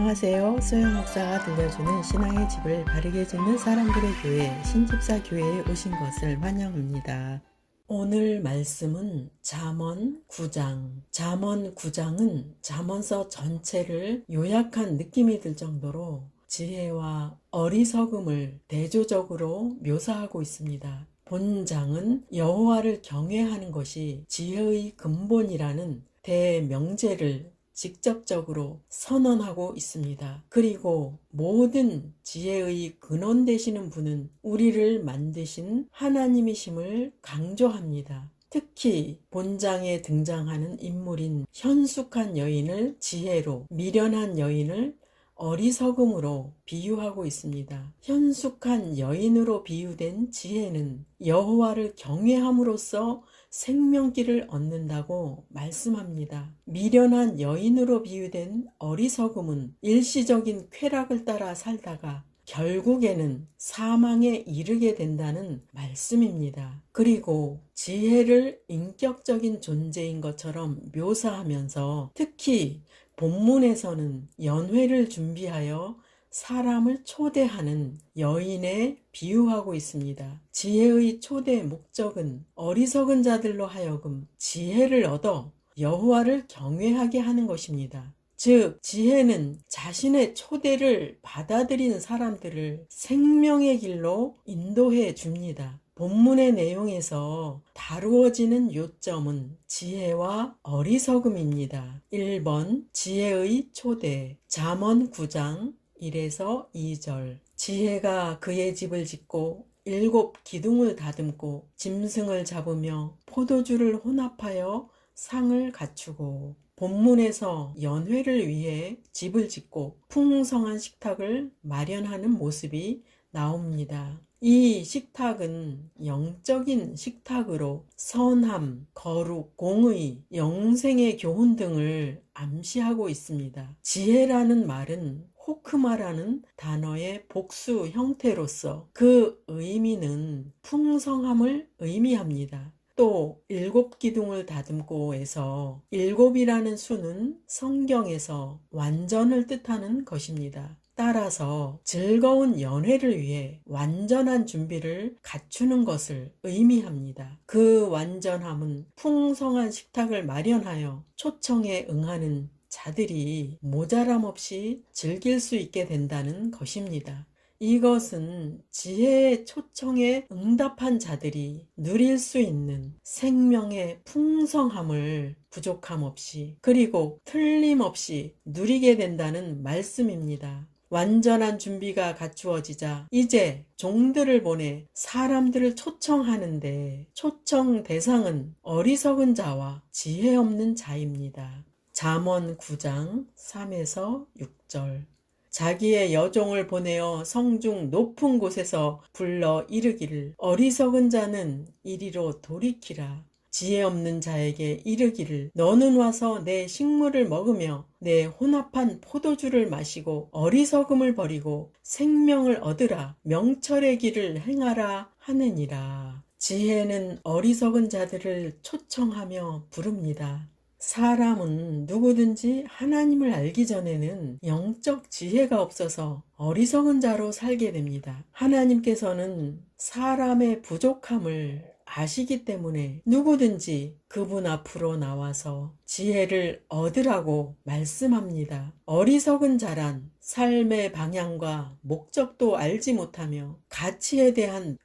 안녕하세요. 소영 목사가 들려주는 신앙의 집을 바르게 짓는 사람들의 교회 신집사 교회에 오신 것을 환영합니다. 오늘 말씀은 잠언 9장. 잠언 9장은 잠언서 전체를 요약한 느낌이 들 정도로 지혜와 어리석음을 대조적으로 묘사하고 있습니다. 본장은 여호와를 경외하는 것이 지혜의 근본이라는 대명제를 직접적으로 선언하고 있습니다. 그리고 모든 지혜의 근원 되시는 분은 우리를 만드신 하나님이심을 강조합니다. 특히 본장에 등장하는 인물인 현숙한 여인을 지혜로, 미련한 여인을 어리석음으로 비유하고 있습니다. 현숙한 여인으로 비유된 지혜는 여호와를 경외함으로써 생명길을 얻는다고 말씀합니다. 미련한 여인으로 비유된 어리석음은 일시적인 쾌락을 따라 살다가 결국에는 사망에 이르게 된다는 말씀입니다. 그리고 지혜를 인격적인 존재인 것처럼 묘사하면서 특히 본문에서는 연회를 준비하여 사람을 초대하는 여인에 비유하고 있습니다. 지혜의 초대 목적은 어리석은 자들로 하여금 지혜를 얻어 여호와를 경외하게 하는 것입니다. 즉, 지혜는 자신의 초대를 받아들인 사람들을 생명의 길로 인도해 줍니다. 본문의 내용에서 다루어지는 요점은 지혜와 어리석음입니다. 1번 지혜의 초대. 잠언 9장 1에서 2절. 지혜가 그의 집을 짓고 7 기둥을 다듬고 짐승을 잡으며 포도주를 혼합하여 상을 갖추고. 본문에서 연회를 위해 집을 짓고 풍성한 식탁을 마련하는 모습이 나옵니다. 이 식탁은 영적인 식탁으로 선함, 거룩, 공의, 영생의 교훈 등을 암시하고 있습니다. 지혜라는 말은 호크마라는 단어의 복수 형태로서 그 의미는 풍성함을 의미합니다. 또 7 기둥을 다듬고에서 7이라는 수는 성경에서 완전을 뜻하는 것입니다. 따라서 즐거운 연회를 위해 완전한 준비를 갖추는 것을 의미합니다. 그 완전함은 풍성한 식탁을 마련하여 초청에 응하는 자들이 모자람 없이 즐길 수 있게 된다는 것입니다. 이것은 지혜의 초청에 응답한 자들이 누릴 수 있는 생명의 풍성함을 부족함 없이 그리고 틀림없이 누리게 된다는 말씀입니다. 완전한 준비가 갖추어지자 이제 종들을 보내 사람들을 초청하는데 초청 대상은 어리석은 자와 지혜 없는 자입니다. 잠언 9장 3에서 6절. 자기의 여종을 보내어 성중 높은 곳에서 불러 이르기를 어리석은 자는 이리로 돌이키라. 지혜 없는 자에게 이르기를 너는 와서 내 식물을 먹으며 내 혼합한 포도주를 마시고 어리석음을 버리고 생명을 얻으라. 명철의 길을 행하라 하느니라. 지혜는 어리석은 자들을 초청하며 부릅니다. 사람은 누구든지 하나님을 알기 전에는 영적 지혜가 없어서 어리석은 자로 살게 됩니다. 하나님께서는 사람의 부족함을 아시기 때문에 누구든지 그분 앞으로 나와서 지혜를 얻으라고 말씀합니다. 어리석은 자란 삶의 방향과 목적도 알지 못하며 가치에 대한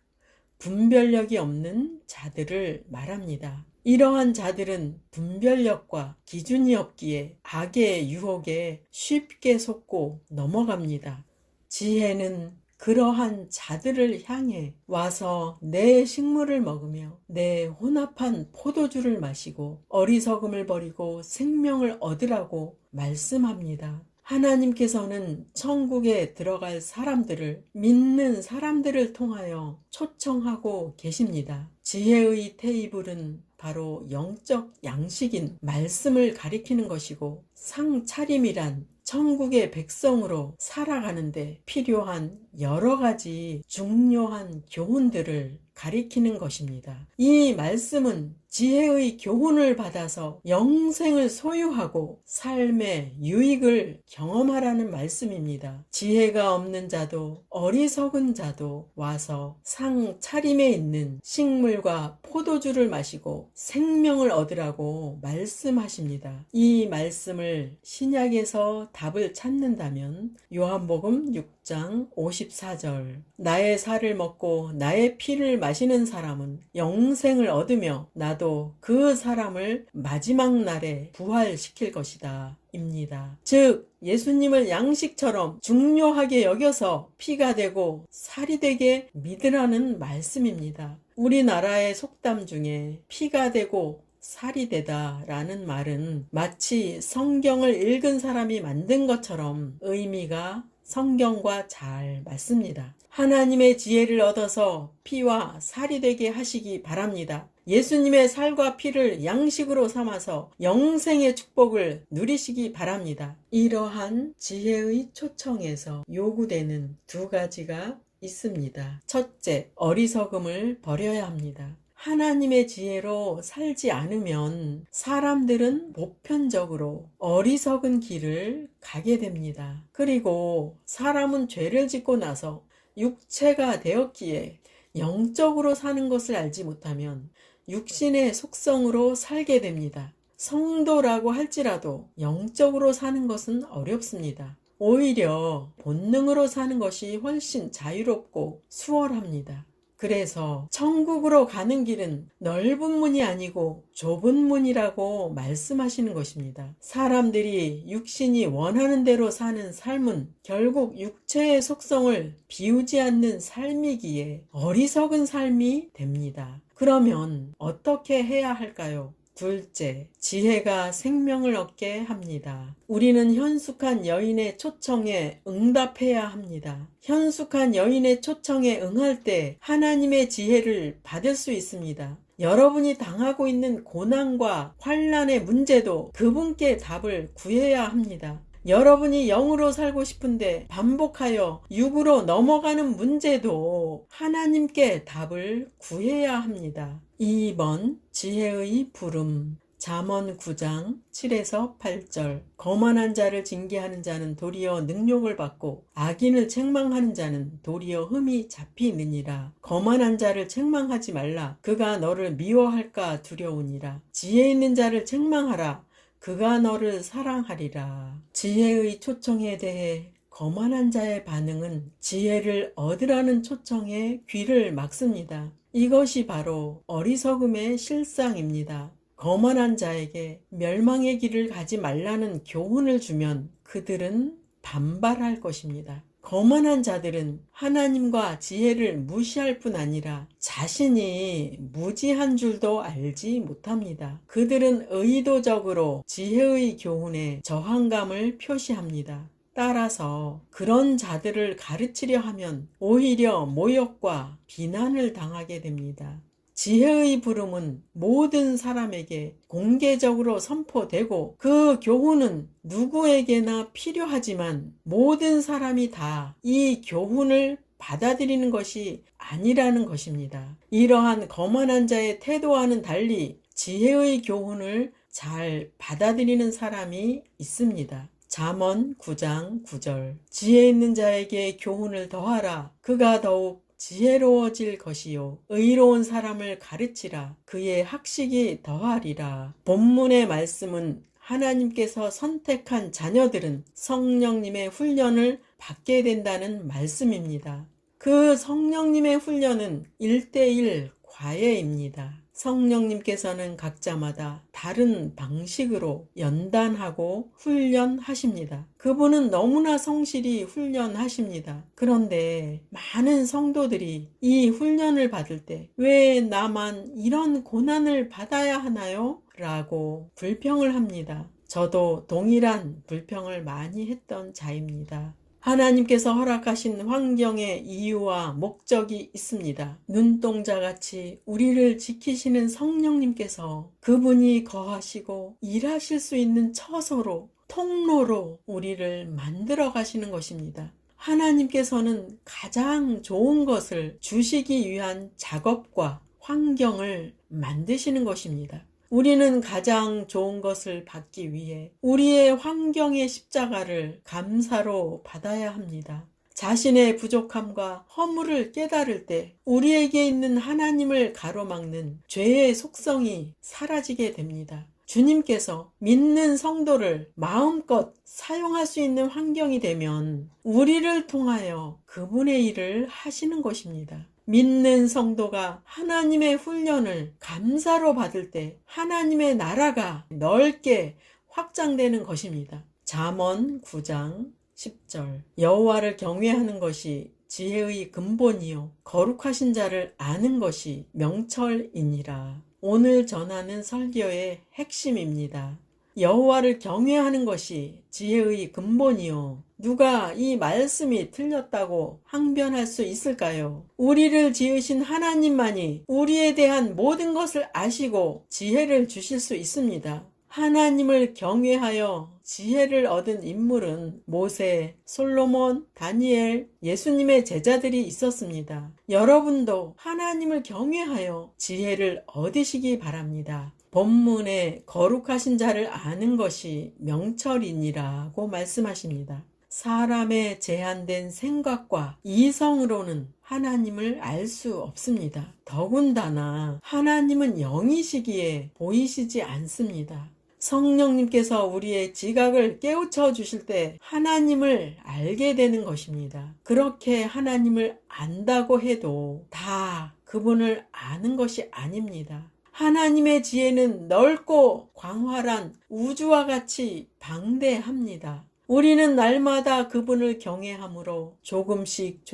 분별력이 없는 자들을 말합니다. 이러한 자들은 분별력과 기준이 없기에 악의 유혹에 쉽게 속고 넘어갑니다. 지혜는 그러한 자들을 향해 와서 내 식물을 먹으며 내 혼합한 포도주를 마시고 어리석음을 버리고 생명을 얻으라고 말씀합니다. 하나님께서는 천국에 들어갈 사람들을 믿는 사람들을 통하여 초청하고 계십니다. 지혜의 테이블은 바로 영적 양식인 말씀을 가리키는 것이고 상차림이란 천국의 백성으로 살아가는데 필요한 여러 가지 중요한 교훈들을 가리키는 것입니다. 이 말씀은 지혜의 교훈을 받아서 영생을 소유하고 삶의 유익을 경험하라는 말씀입니다. 지혜가 없는 자도 어리석은 자도 와서 상 차림에 있는 식물과 포도주를 마시고 생명을 얻으라고 말씀하십니다. 이 말씀을 신약에서 답을 찾는다면 요한복음 6장 54절 나의 살을 먹고 나의 피를 마시는 사람은 영생을 얻으며 나도 그 사람을 마지막 날에 부활시킬 것이다 입니다. 즉 예수님을 양식처럼 중요하게 여겨서 피가 되고 살이 되게 믿으라는 말씀입니다. 우리나라의 속담 중에 피가 되고 살이 되다 라는 말은 마치 성경을 읽은 사람이 만든 것처럼 의미가 성경과 잘 맞습니다. 하나님의 지혜를 얻어서 피와 살이 되게 하시기 바랍니다. 예수님의 살과 피를 양식으로 삼아서 영생의 축복을 누리시기 바랍니다. 이러한 지혜의 초청에서 요구되는 두 가지가 있습니다. 첫째, 어리석음을 버려야 합니다. 하나님의 지혜로 살지 않으면 사람들은 보편적으로 어리석은 길을 가게 됩니다. 그리고 사람은 죄를 짓고 나서 육체가 되었기에 영적으로 사는 것을 알지 못하면 육신의 속성으로 살게 됩니다. 성도라고 할지라도 영적으로 사는 것은 어렵습니다. 오히려 본능으로 사는 것이 훨씬 자유롭고 수월합니다. 그래서 천국으로 가는 길은 넓은 문이 아니고 좁은 문이라고 말씀하시는 것입니다. 사람들이 육신이 원하는 대로 사는 삶은 결국 육체의 속성을 비우지 않는 삶이기에 어리석은 삶이 됩니다. 그러면 어떻게 해야 할까요? 둘째, 지혜가 생명을 얻게 합니다. 우리는 현숙한 여인의 초청에 응답해야 합니다. 현숙한 여인의 초청에 응할 때 하나님의 지혜를 받을 수 있습니다. 여러분이 당하고 있는 고난과 환난의 문제도 그분께 답을 구해야 합니다. 여러분이 영으로 살고 싶은데 반복하여 육으로 넘어가는 문제도 하나님께 답을 구해야 합니다. 2번 지혜의 부름. 잠언 9장 7에서 8절 거만한 자를 징계하는 자는 도리어 능욕을 받고 악인을 책망하는 자는 도리어 흠이 잡히느니라. 거만한 자를 책망하지 말라. 그가 너를 미워할까 두려우니라. 지혜 있는 자를 책망하라. 그가 너를 사랑하리라. 지혜의 초청에 대해 거만한 자의 반응은 지혜를 얻으라는 초청에 귀를 막습니다. 이것이 바로 어리석음의 실상입니다. 거만한 자에게 멸망의 길을 가지 말라는 교훈을 주면 그들은 반발할 것입니다. 거만한 자들은 하나님과 지혜를 무시할 뿐 아니라 자신이 무지한 줄도 알지 못합니다. 그들은 의도적으로 지혜의 교훈에 저항감을 표시합니다. 따라서 그런 자들을 가르치려 하면 오히려 모욕과 비난을 당하게 됩니다. 지혜의 부름은 모든 사람에게 공개적으로 선포되고 그 교훈은 누구에게나 필요하지만 모든 사람이 다 이 교훈을 받아들이는 것이 아니라는 것입니다. 이러한 거만한 자의 태도와는 달리 지혜의 교훈을 잘 받아들이는 사람이 있습니다. 잠언 9장 9절 지혜 있는 자에게 교훈을 더하라. 그가 더욱 지혜로워질 것이요 의로운 사람을 가르치라. 그의 학식이 더하리라. 본문의 말씀은 하나님께서 선택한 자녀들은 성령님의 훈련을 받게 된다는 말씀입니다. 그 성령님의 훈련은 1:1 과외입니다. 성령님께서는 각자마다 다른 방식으로 연단하고 훈련하십니다. 그분은 너무나 성실히 훈련하십니다. 그런데 많은 성도들이 이 훈련을 받을 때 왜 나만 이런 고난을 받아야 하나요? 라고 불평을 합니다. 저도 동일한 불평을 많이 했던 자입니다. 하나님께서 허락하신 환경의 이유와 목적이 있습니다. 눈동자같이 우리를 지키시는 성령님께서 그분이 거하시고 일하실 수 있는 처소로 통로로 우리를 만들어 가시는 것입니다. 하나님께서는 가장 좋은 것을 주시기 위한 작업과 환경을 만드시는 것입니다. 우리는 가장 좋은 것을 받기 위해 우리의 환경의 십자가를 감사로 받아야 합니다. 자신의 부족함과 허물을 깨달을 때 우리에게 있는 하나님을 가로막는 죄의 속성이 사라지게 됩니다. 주님께서 믿는 성도를 마음껏 사용할 수 있는 환경이 되면 우리를 통하여 그분의 일을 하시는 것입니다. 믿는 성도가 하나님의 훈련을 감사로 받을 때 하나님의 나라가 넓게 확장되는 것입니다. 잠언 9장 10절 여호와를 경외하는 것이 지혜의 근본이요 거룩하신 자를 아는 것이 명철이니라. 오늘 전하는 설교의 핵심입니다. 여호와를 경외하는 것이 지혜의 근본이요. 누가 이 말씀이 틀렸다고 항변할 수 있을까요? 우리를 지으신 하나님만이 우리에 대한 모든 것을 아시고 지혜를 주실 수 있습니다. 하나님을 경외하여 지혜를 얻은 인물은 모세, 솔로몬, 다니엘, 예수님의 제자들이 있었습니다. 여러분도 하나님을 경외하여 지혜를 얻으시기 바랍니다. 본문에 거룩하신 자를 아는 것이 명철이니라고 말씀하십니다. 사람의 제한된 생각과 이성으로는 하나님을 알 수 없습니다. 더군다나 하나님은 영이시기에 보이시지 않습니다. 성령님께서 우리의 지각을 깨우쳐 주실 때 하나님을 알게 되는 것입니다. 그렇게 하나님을 안다고 해도 다 그분을 아는 것이 아닙니다. 하나님의 지혜는 넓고 광활한 우주와 같이 방대합니다. 우리는 날마다 그분을 경외함으로 조금씩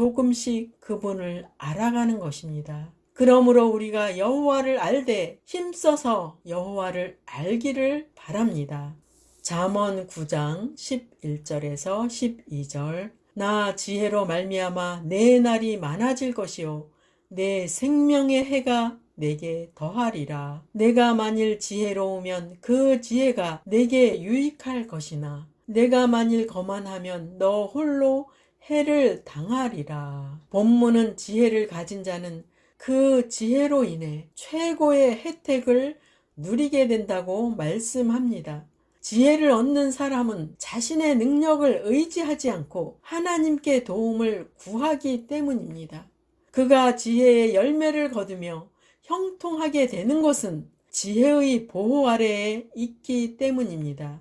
그분을 알아가는 것입니다. 그러므로 우리가 여호와를 알되 힘써서 여호와를 알기를 바랍니다. 잠언 9장 11절에서 12절 나 지혜로 말미암아 내 날이 많아질 것이요 내 생명의 해가 내게 더하리라. 내가 만일 지혜로우면 그 지혜가 내게 유익할 것이나 내가 만일 거만하면 너 홀로 해를 당하리라. 본문은 지혜를 가진 자는 그 지혜로 인해 최고의 혜택을 누리게 된다고 말씀합니다. 지혜를 얻는 사람은 자신의 능력을 의지하지 않고 하나님께 도움을 구하기 때문입니다. 그가 지혜의 열매를 거두며 형통하게 되는 것은 지혜의 보호 아래에 있기 때문입니다.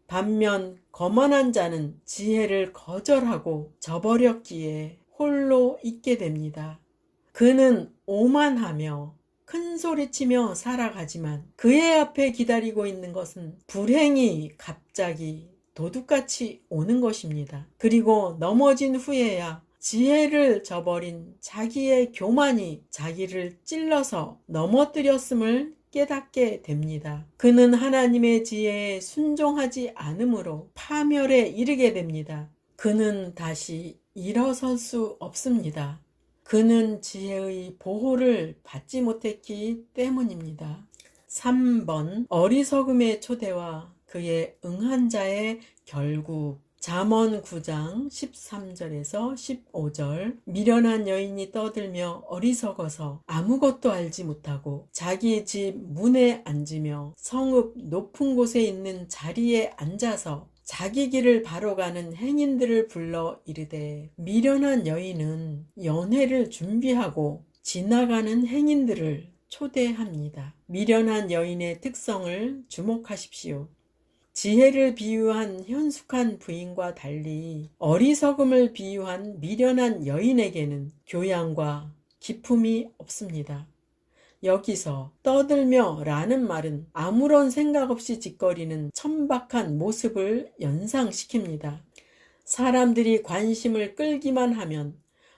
반면 거만한 자는 지혜를 거절하고 저버렸기에 홀로 있게 됩니다. 그는 오만하며 큰 소리치며 살아가지만 그의 앞에 기다리고 있는 것은 불행이 갑자기 도둑같이 오는 것입니다. 그리고 넘어진 후에야 지혜를 저버린 자기의 교만이 자기를 찔러서 넘어뜨렸음을 깨닫게 됩니다. 그는 하나님의 지혜에 순종하지 않으므로 파멸에 이르게 됩니다. 그는 다시 일어설 수 없습니다. 그는 지혜의 보호를 받지 못했기 때문입니다. 3번 어리석음의 초대와 그의 응한 자의 결국 잠언 9장 13절에서 15절 미련한 여인이 떠들며 어리석어서 아무것도 알지 못하고 자기 집 문에 앉으며 성읍 높은 곳에 있는 자리에 앉아서 자기 길을 바로 가는 행인들을 불러 이르되 미련한 여인은 연회를 준비하고 지나가는 행인들을 초대합니다. 미련한 여인의 특성을 주목하십시오. 지혜를 비유한 현숙한 부인과 달리 어리석음을 비유한 미련한 여인에게는 교양과 기품이 없습니다. 여기서 떠들며 라는 말은 아무런 생각 없이 짓거리는 천박한 모습을 연상시킵니다. 사람들이 관심을 끌기만 하면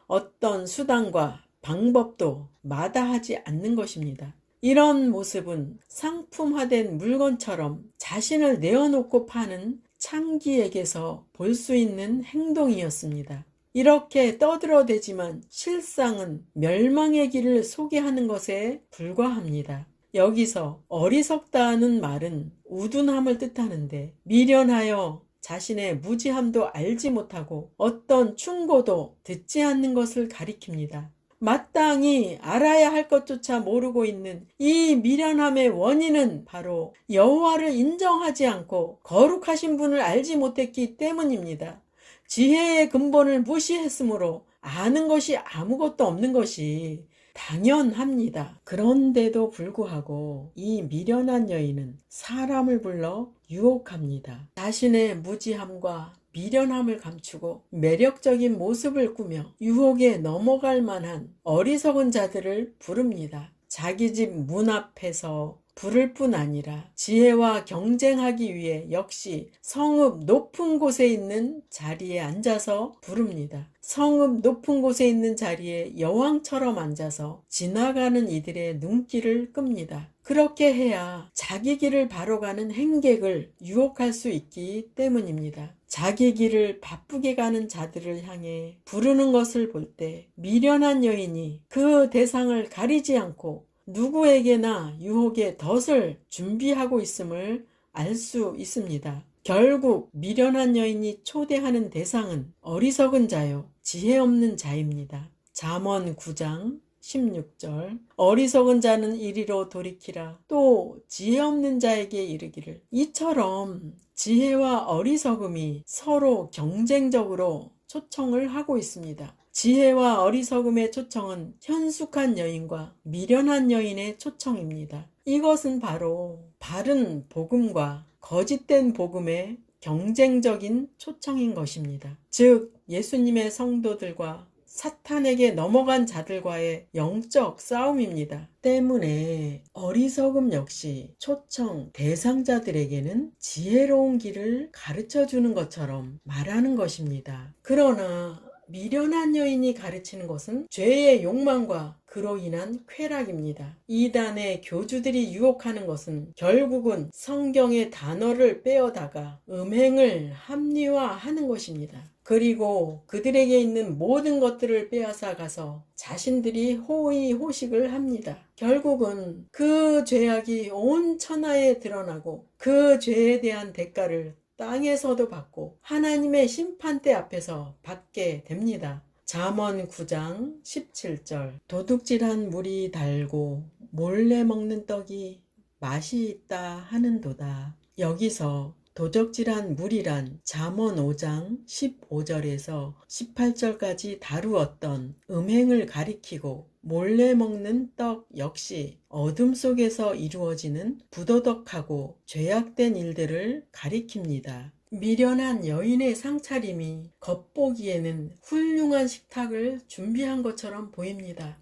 어떤 수단과 방법도 마다하지 않는 것입니다. 이런 모습은 상품화된 물건처럼 자신을 내어놓고 파는 창기에게서 볼 수 있는 행동이었습니다. 이렇게 떠들어대지만 실상은 멸망의 길을 소개하는 것에 불과합니다. 여기서 어리석다는 말은 우둔함을 뜻하는데, 미련하여 자신의 무지함도 알지 못하고 어떤 충고도 듣지 않는 것을 가리킵니다. 마땅히 알아야 할 것조차 모르고 있는 이 미련함의 원인은 바로 여호와를 인정하지 않고 거룩하신 분을 알지 못했기 때문입니다. 지혜의 근본을 무시했으므로 아는 것이 아무것도 없는 것이 당연합니다. 그런데도 불구하고 이 미련한 여인은 사람을 불러 유혹합니다. 자신의 무지함과 미련함을 감추고 매력적인 모습을 꾸며 유혹에 넘어갈 만한 어리석은 자들을 부릅니다. 자기 집 문 앞에서 부를 뿐 아니라 지혜와 경쟁하기 위해 역시 성읍 높은 곳에 있는 자리에 앉아서 부릅니다. 성읍 높은 곳에 있는 자리에 여왕처럼 앉아서 지나가는 이들의 눈길을 끕니다. 그렇게 해야 자기 길을 바로 가는 행객을 유혹할 수 있기 때문입니다. 자기 길을 바쁘게 가는 자들을 향해 부르는 것을 볼 때 미련한 여인이 그 대상을 가리지 않고 누구에게나 유혹의 덫을 준비하고 있음을 알 수 있습니다. 결국 미련한 여인이 초대하는 대상은 어리석은 자요, 지혜 없는 자입니다. 잠언 9장 16절 어리석은 자는 이리로 돌이키라 또 지혜 없는 자에게 이르기를. 이처럼 지혜와 어리석음이 서로 경쟁적으로 초청을 하고 있습니다. 지혜와 어리석음의 초청은 현숙한 여인과 미련한 여인의 초청입니다. 이것은 바로 바른 복음과 거짓된 복음의 경쟁적인 초청인 것입니다. 즉 예수님의 성도들과 사탄에게 넘어간 자들과의 영적 싸움입니다. 때문에 어리석음 역시 초청 대상자들에게는 지혜로운 길을 가르쳐 주는 것처럼 말하는 것입니다. 그러나 미련한 여인이 가르치는 것은 죄의 욕망과 그로 인한 쾌락입니다. 이단의 교주들이 유혹하는 것은 결국은 성경의 단어를 빼어다가 음행을 합리화하는 것입니다. 그리고 그들에게 있는 모든 것들을 빼앗아 가서 자신들이 호의호식을 합니다. 결국은 그 죄악이 온 천하에 드러나고 그 죄에 대한 대가를 땅에서도 받고 하나님의 심판대 앞에서 받게 됩니다. 잠언 9장 17절 도둑질한 물이 달고 몰래 먹는 떡이 맛이 있다 하는도다. 여기서 도적질한 물이란 잠언 5장 15절에서 18절까지 다루었던 음행을 가리키고 몰래 먹는 떡 역시 어둠 속에서 이루어지는 부도덕하고 죄악된 일들을 가리킵니다. 미련한 여인의 상차림이 겉보기에는 훌륭한 식탁을 준비한 것처럼 보입니다.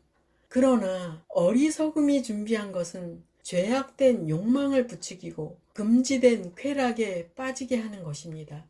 그러나 어리석음이 준비한 것은 죄악된 욕망을 부추기고 금지된 쾌락에 빠지게 하는 것입니다.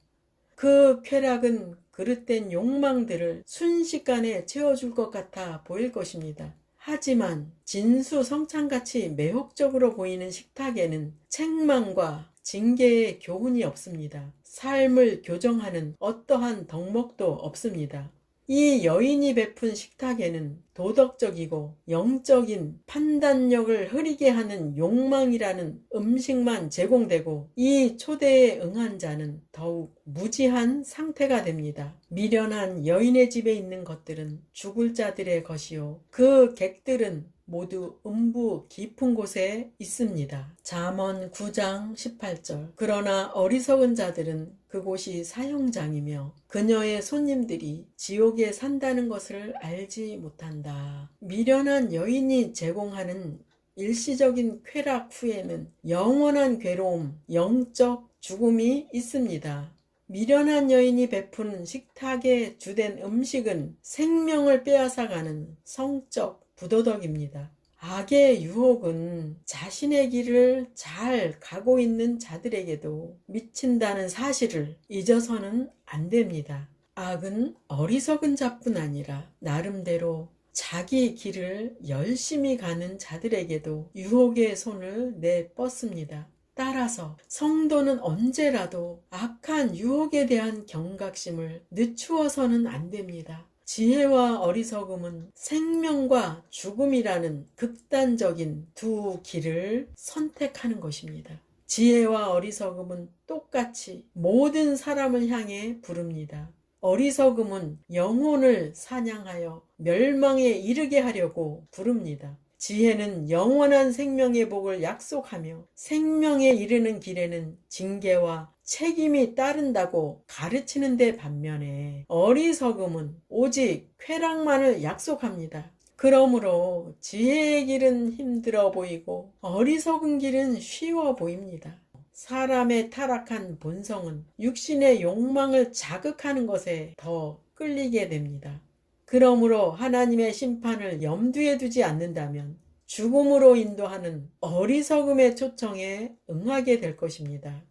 그 쾌락은 그릇된 욕망들을 순식간에 채워줄 것 같아 보일 것입니다. 하지만 진수성찬같이 매혹적으로 보이는 식탁에는 책망과 징계의 교훈이 없습니다. 삶을 교정하는 어떠한 덕목도 없습니다. 이 여인이 베푼 식탁에는 도덕적이고 영적인 판단력을 흐리게 하는 욕망이라는 음식만 제공되고 이 초대에 응한 자는 더욱 무지한 상태가 됩니다. 미련한 여인의 집에 있는 것들은 죽을 자들의 것이요 그 객들은 모두 음부 깊은 곳에 있습니다. 잠언 9장 18절 그러나 어리석은 자들은 그곳이 사형장이며 그녀의 손님들이 지옥에 산다는 것을 알지 못한다. 미련한 여인이 제공하는 일시적인 쾌락 후에는 영원한 괴로움, 영적 죽음이 있습니다. 미련한 여인이 베푸는 식탁의 주된 음식은 생명을 빼앗아가는 성적 부도덕입니다. 악의 유혹은 자신의 길을 잘 가고 있는 자들에게도 미친다는 사실을 잊어서는 안 됩니다. 악은 어리석은 자뿐 아니라 나름대로 자기 길을 열심히 가는 자들에게도 유혹의 손을 내뻗습니다. 따라서 성도는 언제라도 악한 유혹에 대한 경각심을 늦추어서는 안 됩니다. 지혜와 어리석음은 생명과 죽음이라는 극단적인 두 길을 선택하는 것입니다. 지혜와 어리석음은 똑같이 모든 사람을 향해 부릅니다. 어리석음은 영혼을 사냥하여 멸망에 이르게 하려고 부릅니다. 지혜는 영원한 생명의 복을 약속하며 생명에 이르는 길에는 징계와 책임이 따른다고 가르치는 데 반면에 어리석음은 오직 쾌락만을 약속합니다. 그러므로 지혜의 길은 힘들어 보이고 어리석은 길은 쉬워 보입니다. 사람의 타락한 본성은 육신의 욕망을 자극하는 것에 더 끌리게 됩니다. 그러므로 하나님의 심판을 염두에 두지 않는다면 죽음으로 인도하는 어리석음의 초청에 응하게 될 것입니다.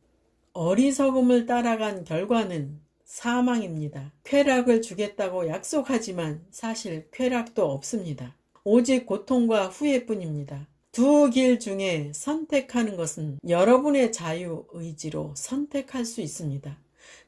어리석음을 따라간 결과는 사망입니다. 쾌락을 주겠다고 약속하지만 사실 쾌락도 없습니다. 오직 고통과 후회뿐입니다. 두 길 중에 선택하는 것은 여러분의 자유 의지로 선택할 수 있습니다.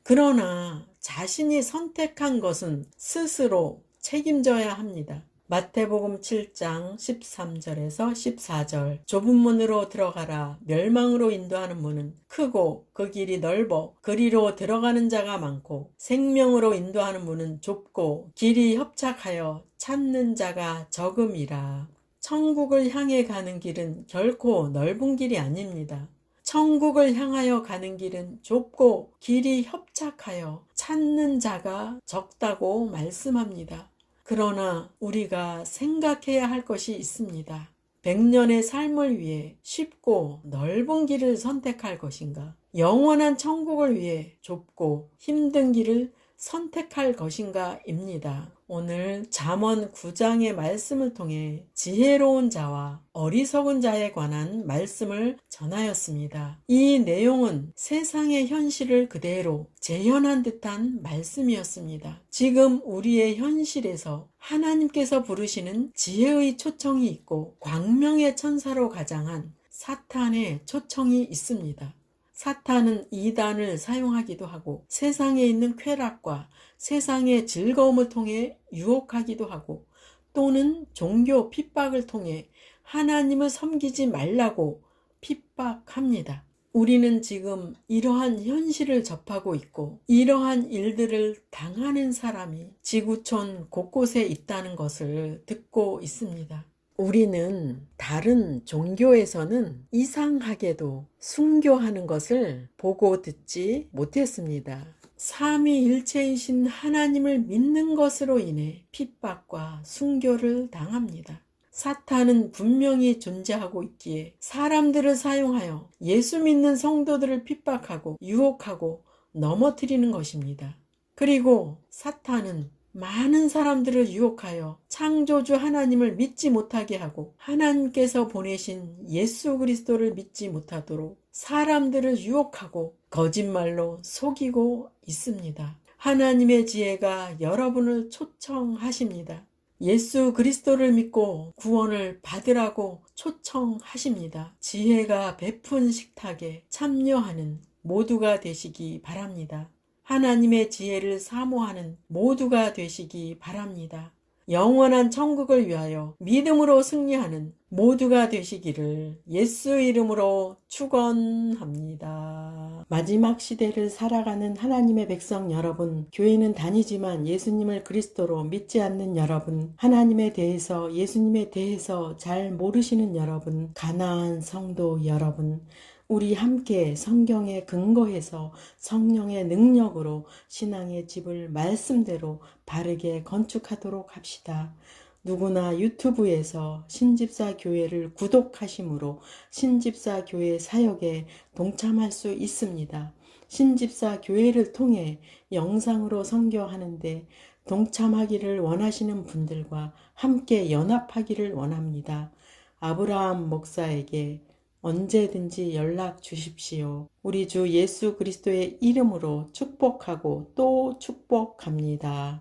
그러나 자신이 선택한 것은 스스로 책임져야 합니다. 마태복음 7장 13절에서 14절 좁은 문으로 들어가라. 멸망으로 인도하는 문은 크고 그 길이 넓어 그리로 들어가는 자가 많고 생명으로 인도하는 문은 좁고 길이 협착하여 찾는 자가 적음이라. 천국을 향해 가는 길은 결코 넓은 길이 아닙니다. 천국을 향하여 가는 길은 좁고 길이 협착하여 찾는 자가 적다고 말씀합니다. 그러나 우리가 생각해야 할 것이 있습니다. 100년의 삶을 위해 쉽고 넓은 길을 선택할 것인가? 영원한 천국을 위해 좁고 힘든 길을 선택할 것인가 입니다. 오늘 잠언 9장의 말씀을 통해 지혜로운 자와 어리석은 자에 관한 말씀을 전하였습니다. 이 내용은 세상의 현실을 그대로 재현한 듯한 말씀이었습니다. 지금 우리의 현실에서 하나님께서 부르시는 지혜의 초청이 있고 광명의 천사로 가장한 사탄의 초청이 있습니다. 사탄은 이단을 사용하기도 하고 세상에 있는 쾌락과 세상의 즐거움을 통해 유혹하기도 하고 또는 종교 핍박을 통해 하나님을 섬기지 말라고 핍박합니다. 우리는 지금 이러한 현실을 접하고 있고 이러한 일들을 당하는 사람이 지구촌 곳곳에 있다는 것을 듣고 있습니다. 우리는 다른 종교에서는 이상하게도 순교하는 것을 보고 듣지 못했습니다. 삼위일체이신 하나님을 믿는 것으로 인해 핍박과 순교를 당합니다. 사탄은 분명히 존재하고 있기에 사람들을 사용하여 예수 믿는 성도들을 핍박하고 유혹하고 넘어뜨리는 것입니다. 그리고 사탄은 많은 사람들을 유혹하여 창조주 하나님을 믿지 못하게 하고 하나님께서 보내신 예수 그리스도를 믿지 못하도록 사람들을 유혹하고 거짓말로 속이고 있습니다. 하나님의 지혜가 여러분을 초청하십니다. 예수 그리스도를 믿고 구원을 받으라고 초청하십니다. 지혜가 베푼 식탁에 참여하는 모두가 되시기 바랍니다. 하나님의 지혜를 사모하는 모두가 되시기 바랍니다. 영원한 천국을 위하여 믿음으로 승리하는 모두가 되시기를 예수 이름으로 축원합니다. 마지막 시대를 살아가는 하나님의 백성 여러분, 교회는 다니지만 예수님을 그리스도로 믿지 않는 여러분, 하나님에 대해서 예수님에 대해서 잘 모르시는 여러분, 가나안 성도 여러분, 우리 함께 성경에 근거해서 성령의 능력으로 신앙의 집을 말씀대로 바르게 건축하도록 합시다. 누구나 유튜브에서 신집사 교회를 구독하심으로 신집사 교회 사역에 동참할 수 있습니다. 신집사 교회를 통해 영상으로 선교하는데 동참하기를 원하시는 분들과 함께 연합하기를 원합니다. 아브라함 목사에게 언제든지 연락 주십시오. 우리 주 예수 그리스도의 이름으로 축복하고 또 축복합니다.